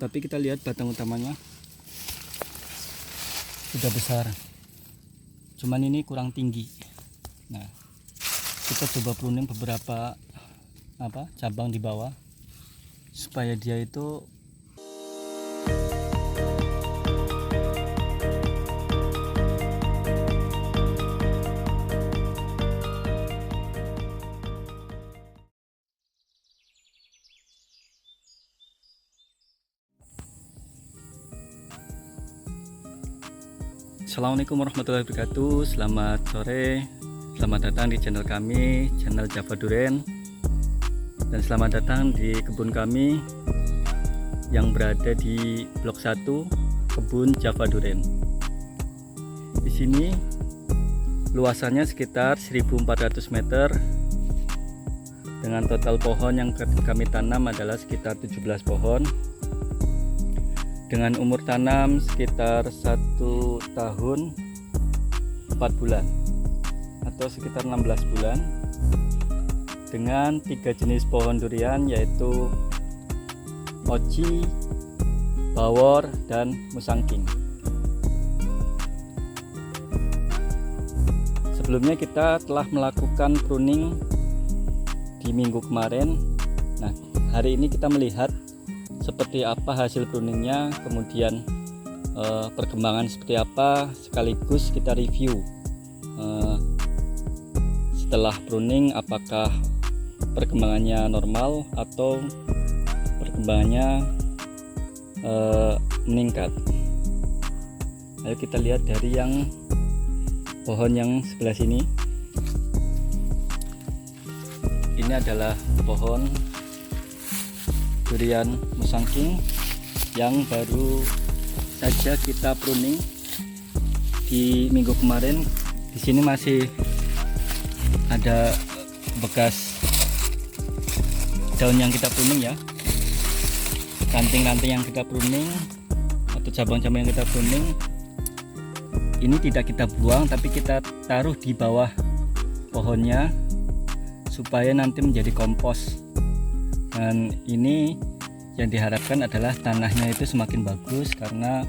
tapi kita lihat batang utamanya sudah besar, cuman ini kurang tinggi. Nah, kita coba pruning beberapa cabang di bawah supaya dia itu Assalamualaikum warahmatullahi wabarakatuh. Selamat sore, selamat datang di channel kami, channel Java Duren. Dan selamat datang di kebun kami yang berada di Blok 1 Kebun Java Duren. Di sini luasannya sekitar 1400 meter dengan total pohon yang kami tanam adalah sekitar 17 pohon. Dengan umur tanam sekitar 1 tahun 4 bulan atau sekitar 16 bulan, dengan 3 jenis pohon durian yaitu mochi, bawor, dan musangking. Sebelumnya kita telah melakukan pruning di minggu kemarin. Nah, hari ini kita melihat seperti apa hasil pruningnya, kemudian perkembangan seperti apa, sekaligus kita review setelah pruning apakah perkembangannya normal atau perkembangannya meningkat. Ayo kita lihat dari yang pohon yang sebelah sini. Ini adalah pohon durian musangking yang baru saja kita pruning di minggu kemarin. Di sini masih ada bekas daun yang kita pruning ya, ranting-ranting yang kita pruning atau cabang-cabang yang kita pruning. Ini tidak kita buang, tapi kita taruh di bawah pohonnya supaya nanti menjadi kompos. Dan ini yang diharapkan adalah tanahnya itu semakin bagus, karena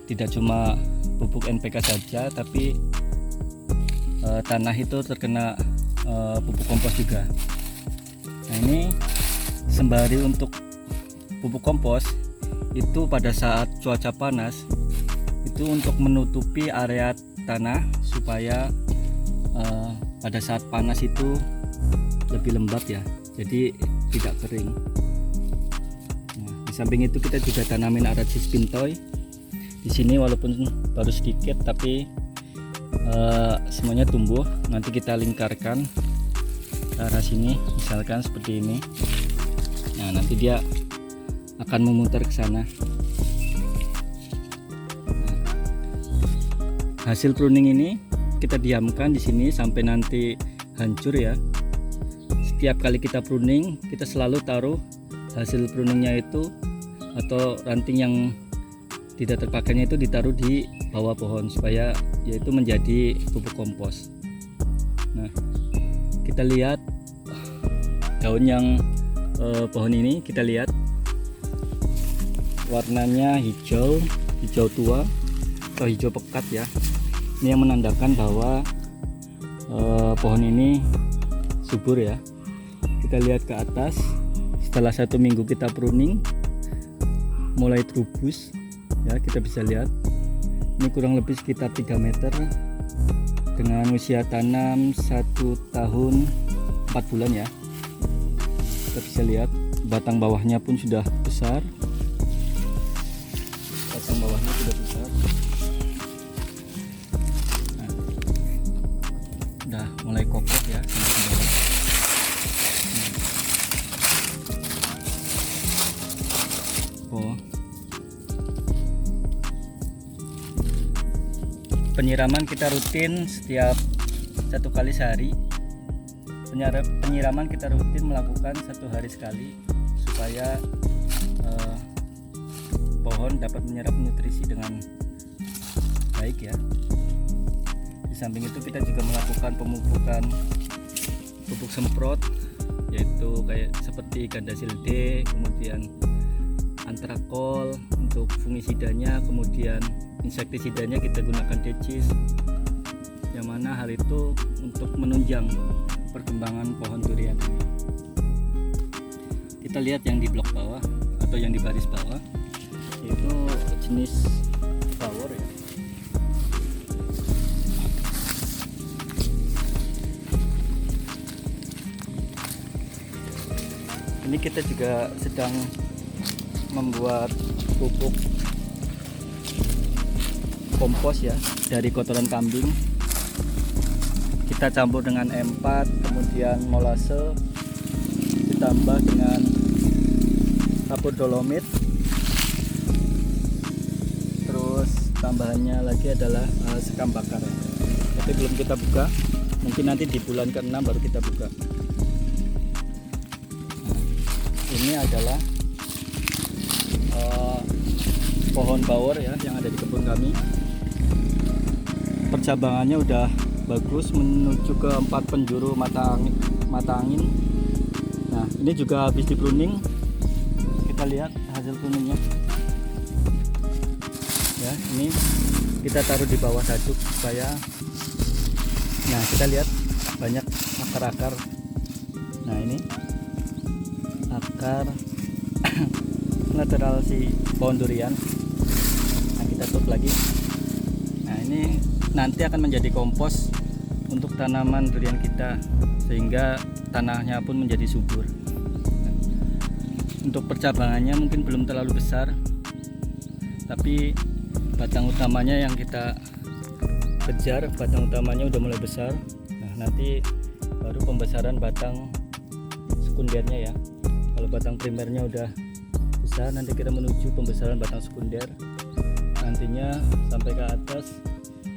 tidak cuma pupuk NPK saja, tapi tanah itu terkena pupuk kompos juga. Nah, ini sembari untuk pupuk kompos itu pada saat cuaca panas itu untuk menutupi area tanah supaya pada saat panas itu lebih lembab ya, jadi tidak kering. Nah, di samping itu kita juga tanamin Aracis pintoy. Di sini walaupun baru sedikit, tapi semuanya tumbuh. Nanti kita lingkarkan ke arah sini, misalkan seperti ini. Nah, nanti dia akan memutar ke sana. Nah, hasil pruning ini kita diamkan di sini sampai nanti hancur ya. Setiap kali kita pruning, kita selalu taruh hasil pruningnya itu atau ranting yang tidak terpakainya itu ditaruh di bawah pohon supaya yaitu menjadi pupuk kompos. Nah, kita lihat daun yang pohon ini, kita lihat warnanya hijau tua atau hijau pekat ya. Ini yang menandakan bahwa pohon ini subur ya. Kita lihat ke atas, setelah 1 minggu kita pruning mulai terubus ya, kita bisa lihat ini kurang lebih sekitar 3 meter dengan usia tanam 1 tahun 4 bulan ya. Kita bisa lihat batang bawahnya pun sudah besar, batang bawahnya sudah besar. Nah, udah mulai kokoh ya. Penyiraman kita rutin setiap 1 kali sehari. Penyiraman kita rutin melakukan 1 hari sekali supaya pohon dapat menyerap nutrisi dengan baik ya. Di samping itu kita juga melakukan pemupukan pupuk semprot, yaitu kayak seperti Gandasil D, kemudian tetrakol, untuk fungisidanya, kemudian insektisidanya kita gunakan decis, yang mana hal itu untuk menunjang perkembangan pohon durian ini. Kita lihat yang di blok bawah atau yang di baris bawah, yaitu jenis bawor ya. Ini kita juga sedang membuat pupuk kompos ya dari kotoran kambing. Kita campur dengan M4, kemudian molase, ditambah dengan kapur dolomit, terus tambahannya lagi adalah sekam bakar. Tapi belum kita buka, mungkin nanti di bulan ke-6 baru kita buka. Ini adalah pohon bawor ya yang ada di kebun kami. Percabangannya udah bagus menuju ke 4 penjuru mata angin. Nah, ini juga habis di pruning. Kita lihat hasil pruningnya. Ya, ini kita taruh di bawah sajuk supaya, nah kita lihat banyak akar-akar. Nah, ini akar lateral si pohon durian. Nah, kita tutup lagi. Nah, ini nanti akan menjadi kompos untuk tanaman durian kita, sehingga tanahnya pun menjadi subur. Untuk percabangannya mungkin belum terlalu besar, tapi batang utamanya yang kita kejar, batang utamanya udah mulai besar. Nah, nanti baru pembesaran batang sekundernya ya. Kalau batang primernya udah besar, nanti kita menuju pembesaran batang sekunder. Nantinya sampai ke atas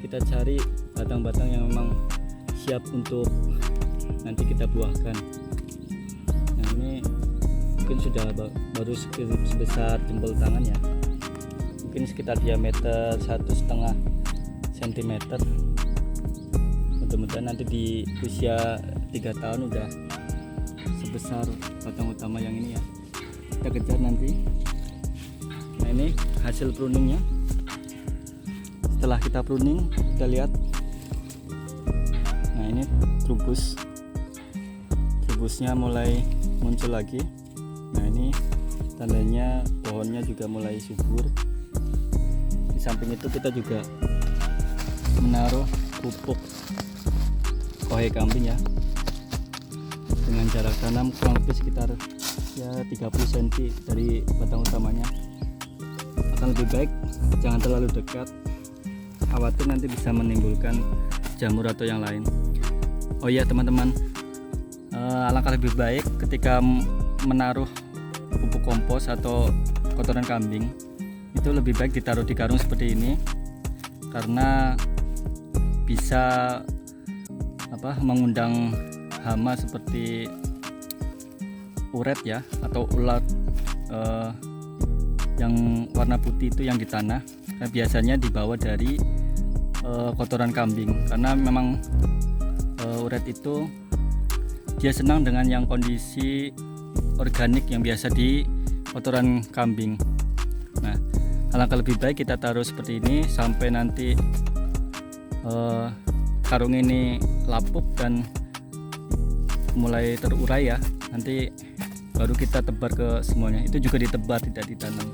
kita cari batang-batang yang memang siap untuk nanti kita buahkan. Nah, ini mungkin sudah baru sebesar jempol tangan ya, mungkin sekitar diameter 1,5 cm. Mudah-mudahan nanti di usia 3 tahun udah sebesar batang utama yang ini ya. Kita kejar nanti. Nah, ini hasil pruningnya. Setelah kita pruning, kita lihat. Nah, ini trubusnya mulai muncul lagi. Nah, ini tandanya pohonnya juga mulai subur. Di samping itu kita juga menaruh pupuk kohe kambing ya, dengan jarak tanam kurang lebih sekitar ya 30 cm dari batang utamanya. Akan lebih baik jangan terlalu dekat, khawatir nanti bisa menimbulkan jamur atau yang lain. Oh iya teman-teman, alangkah lebih baik ketika menaruh pupuk kompos atau kotoran kambing, itu lebih baik ditaruh di karung seperti ini, karena bisa mengundang hama seperti uret ya, atau ulat yang warna putih itu yang di tanah. Nah, biasanya dibawa dari kotoran kambing, karena memang uret itu dia senang dengan yang kondisi organik yang biasa di kotoran kambing. Nah, alangkah lebih baik kita taruh seperti ini sampai nanti karung ini lapuk dan mulai terurai ya. Nanti baru kita tebar ke semuanya. Itu juga ditebar, tidak ditanam.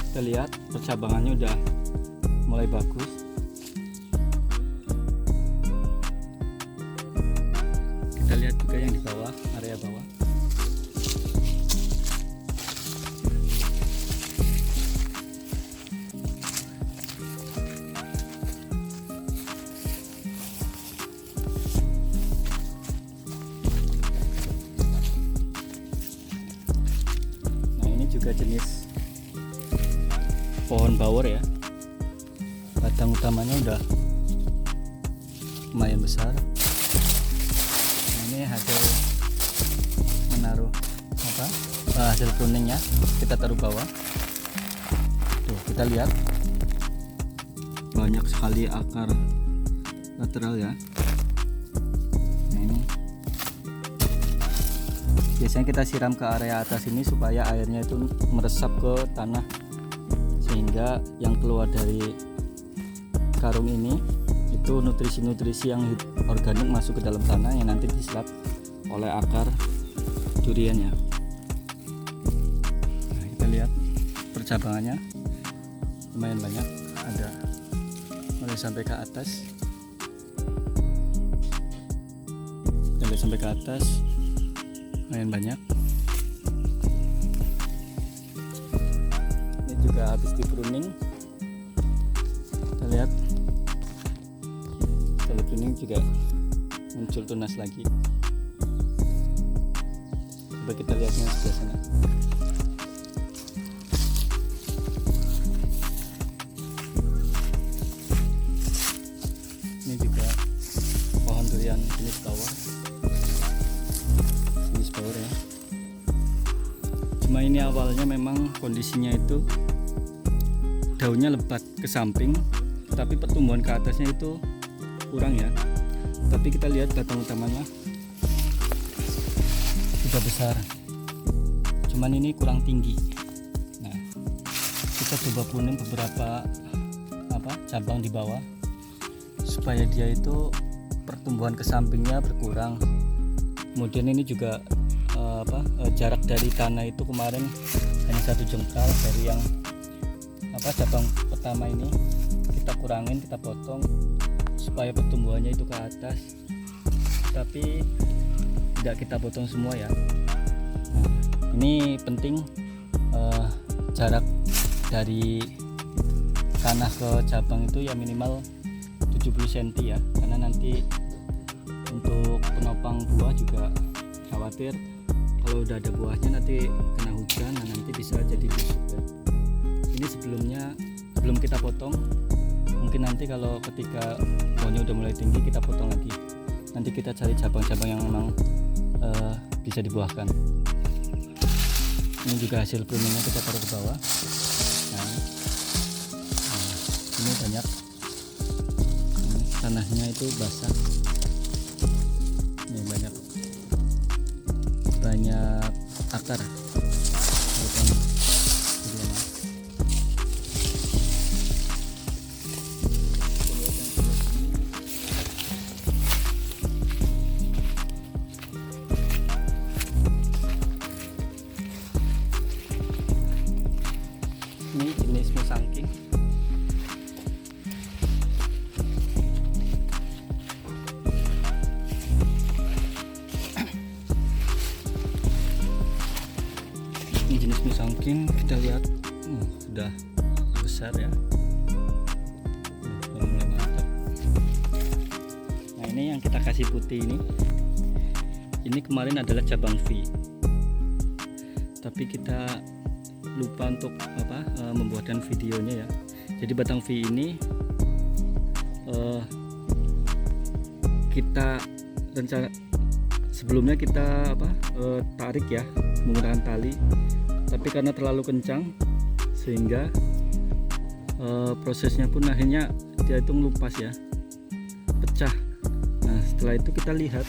Kita lihat percabangannya udah mulai bagus. Kita lihat juga yang di bawah, area bawah. Juga jenis pohon bawor ya, batang utamanya udah lumayan besar. Nah, ini hasil menaruh hasil pruningnya, kita taruh bawah. Tuh, kita lihat banyak sekali akar lateral ya. Nah, ini biasanya kita siram ke area atas ini supaya airnya itu meresap ke tanah, sehingga yang keluar dari karung ini itu nutrisi-nutrisi yang organik masuk ke dalam tanah yang nanti diserap oleh akar duriannya. Nah, kita lihat percabangannya lumayan banyak, ada mulai sampai ke atas, lumayan banyak. Ini juga habis di pruning, kita lihat setelah pruning juga muncul tunas lagi. Coba kita lihatnya sebelah sana. Ini juga pohon durian jenis bawor ya. Cuma ini awalnya memang kondisinya itu daunnya lebat ke samping, tapi pertumbuhan ke atasnya itu kurang ya. Tapi kita lihat batang utamanya sudah besar, cuman ini kurang tinggi. Nah, kita coba pruning beberapa cabang di bawah supaya dia itu pertumbuhan ke sampingnya berkurang. Kemudian ini juga jarak dari tanah itu kemarin hanya 1 jengkal dari yang cabang pertama ini, kita kurangin, kita potong supaya pertumbuhannya itu ke atas, tapi tidak kita potong semua ya. Nah, ini penting jarak dari tanah ke cabang itu ya minimal 70 cm ya, karena nanti untuk penopang buah juga khawatir kalau udah ada buahnya nanti kena hujan, nah nanti bisa jadi busuk ya. Ini sebelum kita potong, mungkin nanti kalau ketika pohonnya udah mulai tinggi kita potong lagi, nanti kita cari cabang-cabang yang memang bisa dibuahkan. Ini juga hasil pruningnya kita taruh ke bawah. Nah, ini banyak tanahnya itu basah, ini banyak akar. Ini jenis musangking. Ini jenis musangking, kita lihat sudah besar ya, sudah mulai mantap. Nah, ini yang kita kasih putih ini kemarin adalah cabang V, tapi kita lupa untuk membuatkan videonya ya. Jadi batang V ini kita rencana sebelumnya kita tarik ya menggunakan tali, tapi karena terlalu kencang sehingga prosesnya pun akhirnya dia itu melupas ya, pecah. Nah, setelah itu kita lihat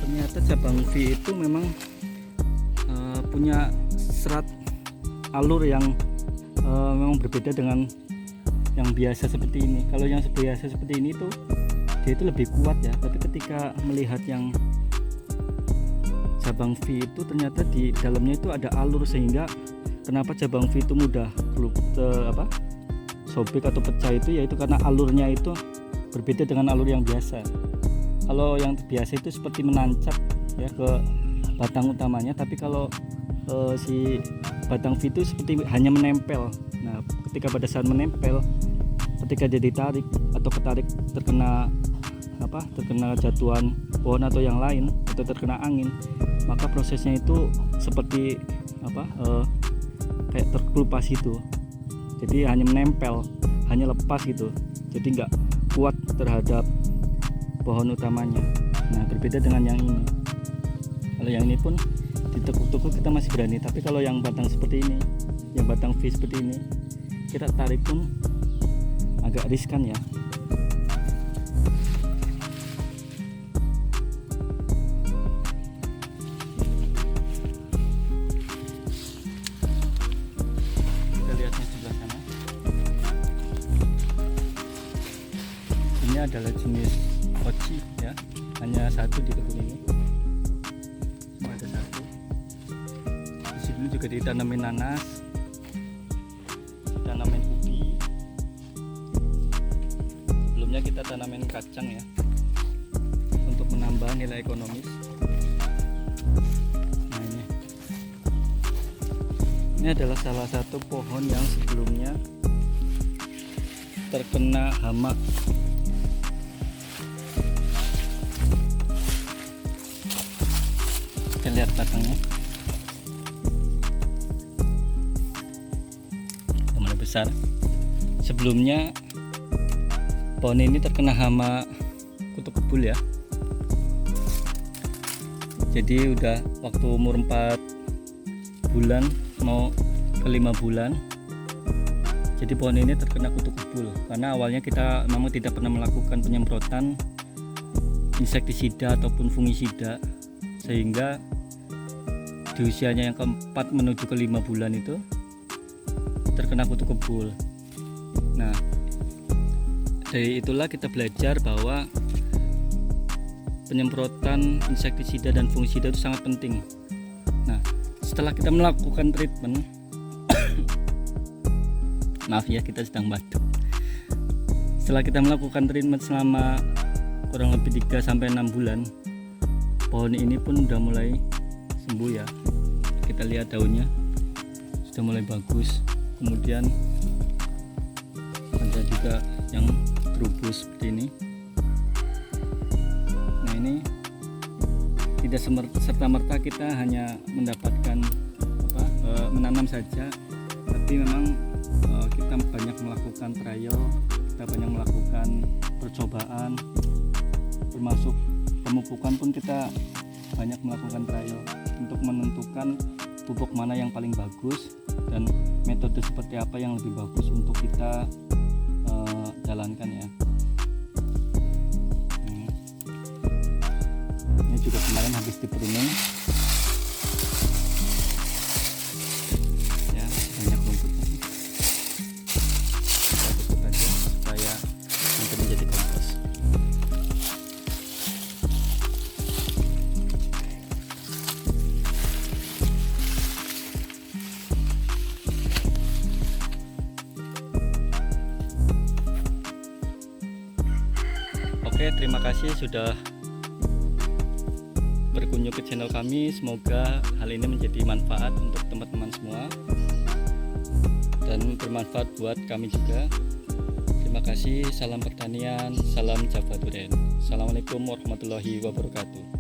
ternyata cabang V itu memang punya serat alur yang memang berbeda dengan yang biasa seperti ini. Kalau yang biasa seperti ini tuh dia itu lebih kuat ya, tapi ketika melihat yang cabang V itu ternyata di dalamnya itu ada alur, sehingga kenapa cabang V itu mudah sobek atau pecah itu yaitu karena alurnya itu berbeda dengan alur yang biasa. Kalau yang biasa itu seperti menancap ya ke batang utamanya, tapi kalau si batang V itu seperti hanya menempel. Nah, ketika pada saat menempel, ketika dia ditarik atau ketarik terkena jatuhan pohon atau yang lain atau terkena angin, maka prosesnya itu seperti kayak terkelupas itu. Jadi hanya menempel, hanya lepas gitu. Jadi nggak kuat terhadap pohon utamanya. Nah, berbeda dengan yang ini. Kalau yang ini pun ditekuk-tekuk kita masih berani, tapi kalau yang batang seperti ini, yang batang V seperti ini, kita tarik pun agak riskan ya. tanamannya adalah jenis oci ya, hanya satu di kebun ini, cuma ada satu. Di sini juga ditanamin nanas, tanamin ubi. Sebelumnya kita tanamin kacang ya, untuk menambah nilai ekonomis. Nah ini adalah salah satu pohon yang sebelumnya terkena hama. Kita lihat batangnya, mulai besar. Sebelumnya pohon ini terkena hama kutu kebul ya. Jadi udah waktu umur 4 bulan mau ke 5 bulan, jadi pohon ini terkena kutu kebul karena awalnya kita memang tidak pernah melakukan penyemprotan insektisida ataupun fungisida, sehingga di usianya yang keempat menuju ke 5 bulan itu terkena kutu kebul. Nah, dari itulah kita belajar bahwa penyemprotan insektisida dan fungisida itu sangat penting. Nah, setelah kita melakukan treatment maaf ya, kita sedang batuk. Setelah kita melakukan treatment selama kurang lebih 3-6 bulan, pohon ini pun udah mulai sembuh ya. Kita lihat daunnya sudah mulai bagus, kemudian ada juga yang terubus seperti ini. Nah, ini tidak serta-merta kita hanya mendapatkan menanam saja, tapi memang kita banyak melakukan trial, kita banyak melakukan percobaan, termasuk pemupukan pun kita banyak melakukan trial untuk menentukan pupuk mana yang paling bagus dan metode seperti apa yang lebih bagus untuk kita jalankan ya. Ini juga kemarin habis di pruning ya, banyak rumputnya. Kita tutup aja supaya nanti menjadi kompos. Oke, terima kasih sudah berkunjung ke channel kami. Semoga hal ini menjadi manfaat untuk teman-teman semua dan bermanfaat buat kami juga. Terima kasih. Salam pertanian, salam Java Duren. Assalamualaikum warahmatullahi wabarakatuh.